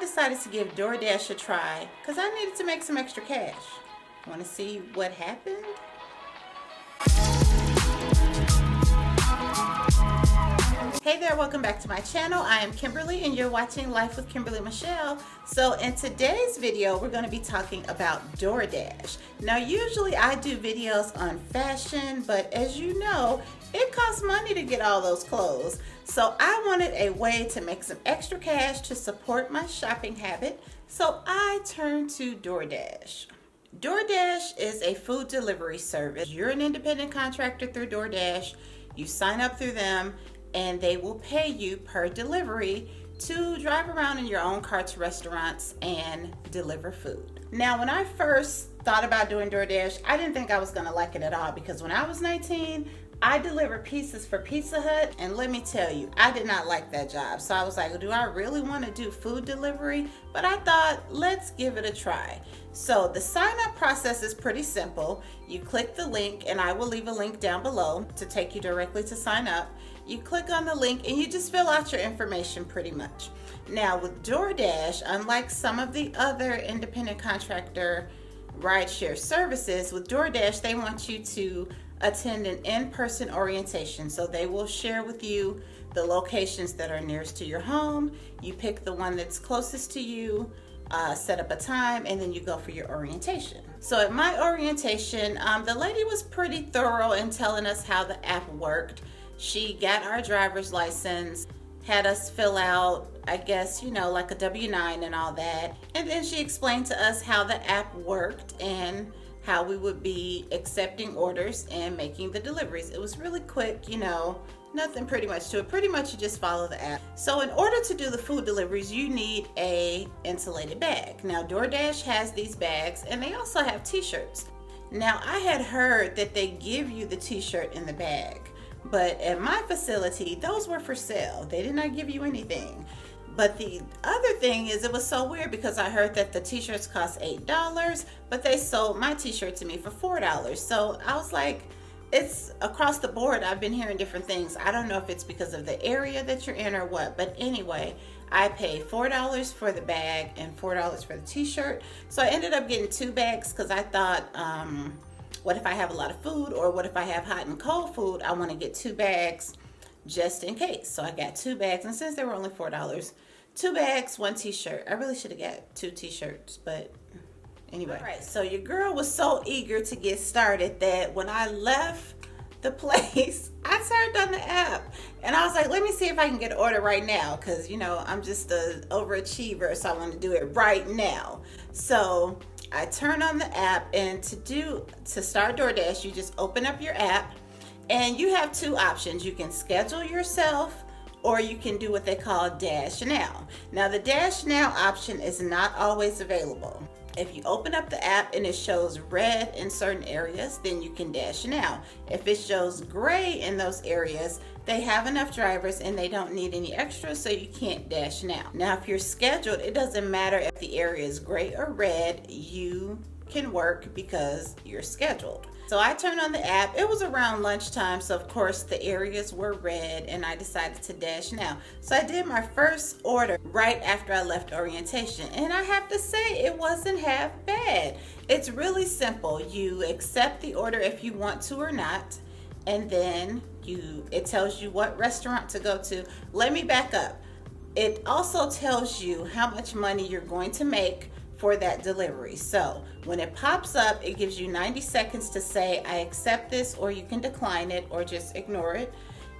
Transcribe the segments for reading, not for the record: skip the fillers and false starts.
decided to give DoorDash a try because I needed to make some extra cash. Want to see what happened? Hey there, welcome back to my channel. I am Kimberly and you're watching Life with Kimberly Michelle. So in today's video, we're going to be talking about DoorDash. Now, usually I do videos on fashion, but as you know, it costs money to get all those clothes. So I wanted a way to make some extra cash to support my shopping habit. So I turned to DoorDash. DoorDash is a food delivery service. You're an independent contractor through DoorDash. You sign up through them and they will pay you per delivery to drive around in your own car to restaurants and deliver food. Now, when I first thought about doing DoorDash, I didn't think I was gonna like it at all because when I was 19, I delivered pizzas for Pizza Hut, and let me tell you, I did not like that job. So I was like, do I really want to do food delivery? But I thought, let's give it a try. So the sign up process is pretty simple. You click the link, and I will leave a link down below to take you directly to sign up. You click on the link and you just fill out your information pretty much. Now with DoorDash, unlike some of the other independent contractor rideshare services, with DoorDash, they want you to attend an in-person orientation. So they will share with you the locations that are nearest to your home. You pick the one that's closest to you, set up a time, and then you go for your orientation. So at my orientation, the lady was pretty thorough in telling us how the app worked. She got our driver's license, had us fill out, I guess, like a W-9 and all that. And then she explained to us how the app worked and how we would be accepting orders and making the deliveries. It was really quick, nothing pretty much to it. Pretty much you just follow the app. So in order to do the food deliveries, you need a insulated bag. Now DoorDash has these bags and they also have t-shirts. Now I had heard that they give you the t-shirt in the bag, but at my facility, those were for sale. They did not give you anything. But the other thing is, it was so weird because I heard that the t-shirts cost $8, but they sold my t-shirt to me for $4. So I was like, it's across the board. I've been hearing different things. I don't know if it's because of the area that you're in or what, but anyway, I paid $4 for the bag and $4 for the t-shirt. So I ended up getting 2 bags because I thought, what if I have a lot of food, or what if I have hot and cold food? I want to get 2 bags just in case. So I got 2 bags, and since they were only $4, 2 bags, 1 t-shirt. I really should have got 2 t-shirts, but anyway. All right, so your girl was so eager to get started that when I left the place, I turned on the app and I was like, let me see if I can get an order right now, because I'm just an overachiever, so I want to do it right now. So I turn on the app, and to start DoorDash, you just open up your app and you have 2 options. You can schedule yourself, or you can do what they call Dash Now. Now the Dash Now option is not always available. If you open up the app and it shows red in certain areas, then you can Dash Now. If it shows gray in those areas, they have enough drivers and they don't need any extras, so you can't Dash Now. Now if you're scheduled, it doesn't matter if the area is gray or red, you can work because you're scheduled. So I turned on the app. It was around lunchtime, so of course the areas were red, and I decided to Dash Now. So I did my first order right after I left orientation, and I have to say it wasn't half bad. It's really simple. You accept the order if you want to or not, and then it tells you what restaurant to go to. Let me back up. It also tells you how much money you're going to make for that delivery. So when it pops up, it gives you 90 seconds to say, I accept this, or you can decline it or just ignore it.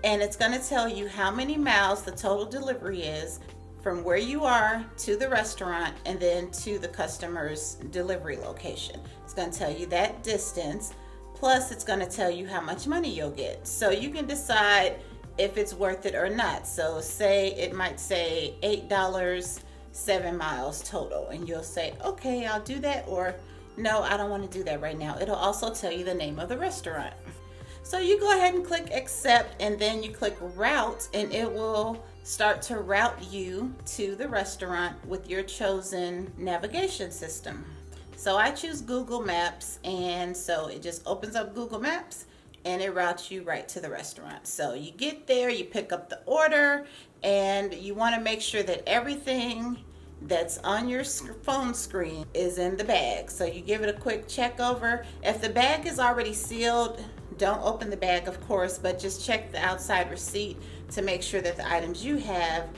And it's going to tell you how many miles the total delivery is from where you are to the restaurant and then to the customer's delivery location. It's going to tell you that distance, plus it's going to tell you how much money you'll get. So you can decide if it's worth it or not. So it might say $8, 7 miles total, and you'll say, okay, I'll do that, or no, I don't want to do that right now. It'll also tell you the name of the restaurant. So you go ahead and click accept, and then you click route, and it will start to route you to the restaurant with your chosen navigation system. So I choose Google Maps, and so it just opens up Google Maps and it routes you right to the restaurant. So you get there, you pick up the order, and you want to make sure that everything that's on your phone screen is in the bag. So you give it a quick check over. If the bag is already sealed, don't open the bag, of course, but just check the outside receipt to make sure that the items you have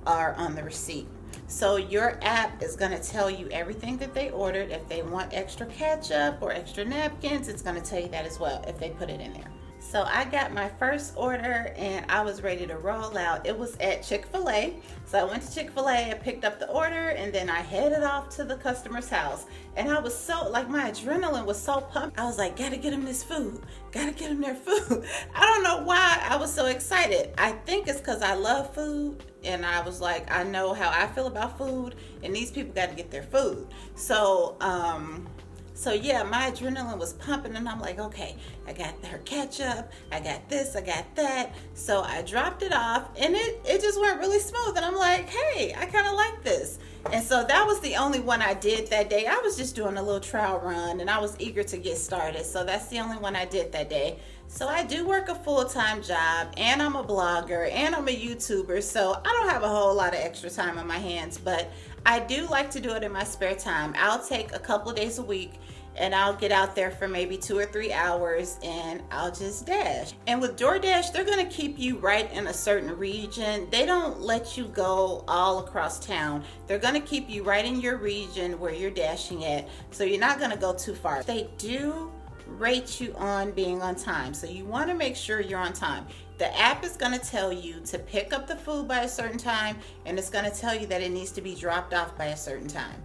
are on the receipt. So your app is going to tell you everything that they ordered. If they want extra ketchup or extra napkins, it's going to tell you that as well if they put it in there. So I got my first order and I was ready to roll out. It was at Chick-fil-A. So I went to Chick-fil-A, I picked up the order, and then I headed off to the customer's house. And I was so, like, my adrenaline was so pumped. I was like, gotta get them this food. Gotta get them their food. I don't know why I was so excited. I think it's because I love food. And I was like, I know how I feel about food. And these people got to get their food. So yeah, my adrenaline was pumping and I'm like, okay, I got her ketchup, I got this, I got that. So I dropped it off and it just went really smooth. And I'm like, hey, I kind of like this. And so that was the only one I did that day. I was just doing a little trial run and I was eager to get started. So that's the only one I did that day. So I do work a full-time job and I'm a blogger and I'm a YouTuber. So I don't have a whole lot of extra time on my hands, but I do like to do it in my spare time. I'll take a couple of days a week and I'll get out there for maybe 2 or 3 hours and I'll just dash. And with DoorDash, they're gonna keep you right in a certain region. They don't let you go all across town. They're gonna keep you right in your region where you're dashing at, so you're not gonna go too far. They do rate you on being on time, so you wanna make sure you're on time. The app is gonna tell you to pick up the food by a certain time, and it's gonna tell you that it needs to be dropped off by a certain time.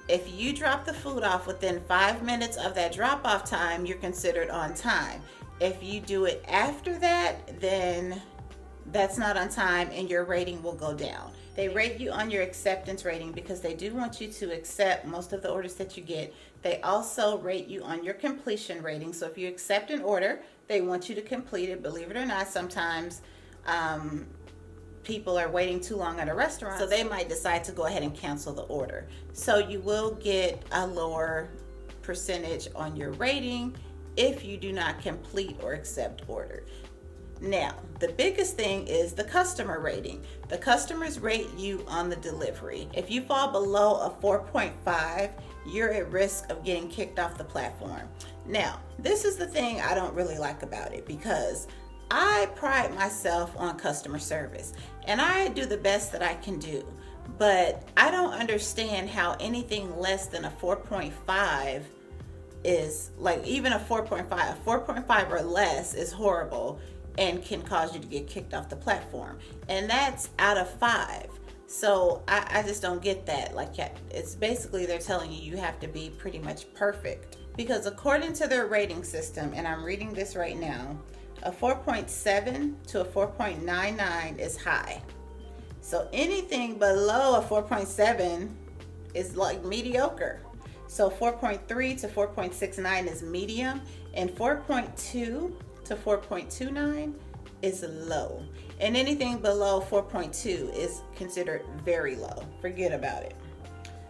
If you drop the food off within 5 minutes of that drop off time, you're considered on time. If you do it after that, then that's not on time and your rating will go down. They rate you on your acceptance rating because they do want you to accept most of the orders that you get. They also rate you on your completion rating. So if you accept an order, they want you to complete it. Believe it or not, sometimes people are waiting too long at a restaurant, so they might decide to go ahead and cancel the order. So you will get a lower percentage on your rating if you do not complete or accept order. Now, the biggest thing is the customer rating. The customers rate you on the delivery. If you fall below a 4.5, you're at risk of getting kicked off the platform. Now, this is the thing I don't really like about it because I pride myself on customer service and I do the best that I can do, but I don't understand how anything less than a 4.5 is, like, even a 4.5 or less is horrible and can cause you to get kicked off the platform, and that's out of 5. So I just don't get that. Like, it's basically they're telling you have to be pretty much perfect, because according to their rating system, and I'm reading this right now, a 4.7 to a 4.99 is high. So anything below a 4.7 is like mediocre. So 4.3 to 4.69 is medium, and 4.2 to 4.29 is low. And anything below 4.2 is considered very low. Forget about it.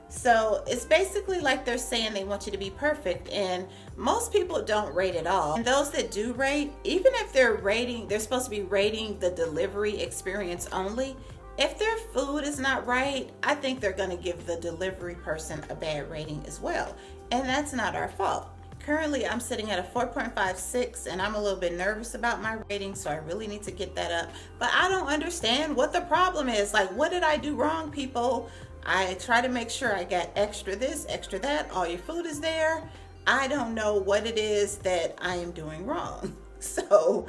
So it's basically like they're saying they want you to be perfect, and most people don't rate at all. And those that do rate, even if they're supposed to be rating the delivery experience only. If their food is not right, I think they're going to give the delivery person a bad rating as well. And that's not our fault. Currently, I'm sitting at a 4.56 and I'm a little bit nervous about my rating, so I really need to get that up. But I don't understand what the problem is. Like, what did I do wrong, people? I try to make sure I got extra this, extra that. All your food is there. I don't know what it is that I am doing wrong. So,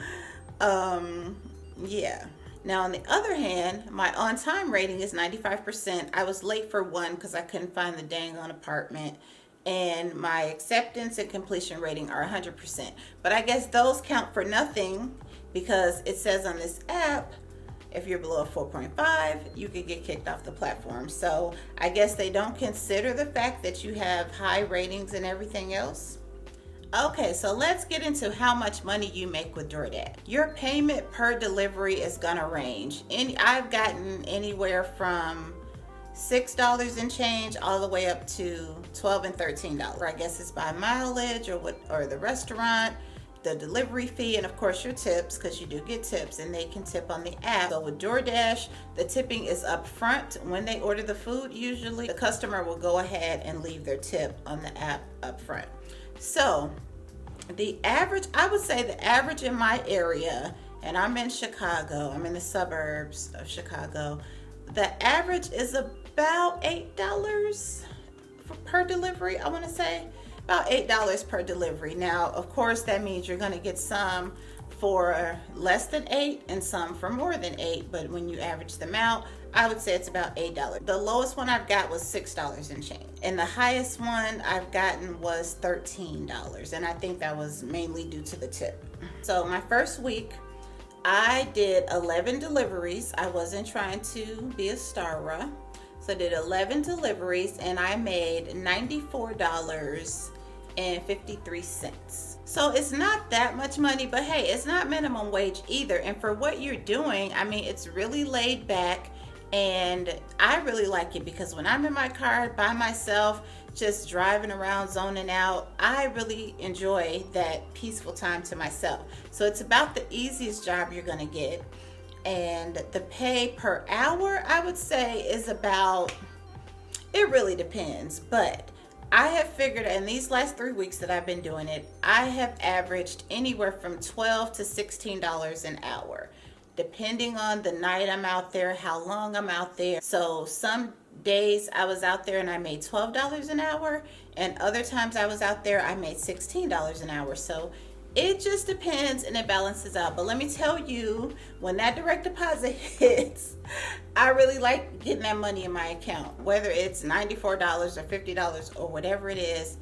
yeah. Now, on the other hand, my on-time rating is 95%. I was late for one because I couldn't find the dang on apartment. And my acceptance and completion rating are 100%. But I guess those count for nothing because it says on this app, if you're below a 4.5, you could get kicked off the platform. So I guess they don't consider the fact that you have high ratings and everything else. Okay, so let's get into how much money you make with DoorDash. Your payment per delivery is gonna range. I've gotten anywhere from $6 and change all the way up to $12 and $13. I guess it's by mileage or the restaurant. the delivery fee, and of course your tips, because you do get tips and they can tip on the app. So with DoorDash, the tipping is up front. When they order the food, usually the customer will go ahead and leave their tip on the app up front. So the average, I would say the average in my area, and I'm in Chicago, I'm in the suburbs of Chicago, the average is about $8 per delivery. I want to say about $8 per delivery. Now, of course, that means you're going to get some for less than 8 and some for more than 8, but when you average them out, I would say it's about $8. The lowest one I've got was $6 and change, and the highest one I've gotten was $13, and I think that was mainly due to the tip. So my first week, I did 11 deliveries. I wasn't trying to be a star. So I did 11 deliveries and I made $94.53. So it's not that much money, but hey, it's not minimum wage either. And for what you're doing, I mean, it's really laid back, and I really like it because when I'm in my car by myself, just driving around, zoning out, I really enjoy that peaceful time to myself. So it's about the easiest job you're gonna get. And the pay per hour, I would say, is about, it really depends, but I have figured in these last 3 weeks that I've been doing it, I have averaged anywhere from $12 to $16 an hour, depending on the night I'm out there, how long I'm out there. So some days I was out there and I made $12 an hour, and other times I was out there I made $16 an hour. So it just depends and it balances out. But let me tell you, when that direct deposit hits, I really like getting that money in my account, whether it's $94 or $50 or whatever it is.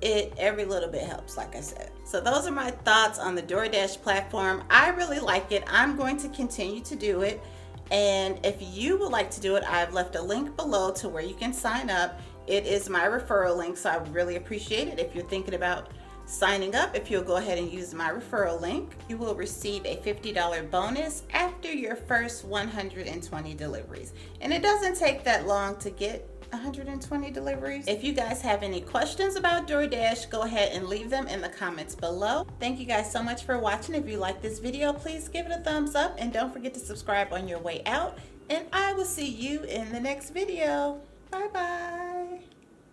Every little bit helps, like I said. So those are my thoughts on the DoorDash platform. I really like it. I'm going to continue to do it. And if you would like to do it, I've left a link below to where you can sign up. It is my referral link, so I would really appreciate it if you're thinking about signing up. If you'll go ahead and use my referral link, you will receive a $50 bonus after your first 120 deliveries. And it doesn't take that long to get 120 deliveries. If you guys have any questions about DoorDash, go ahead and leave them in the comments below. Thank you guys so much for watching. If you like this video, please give it a thumbs up and don't forget to subscribe on your way out. And I will see you in the next video. Bye bye.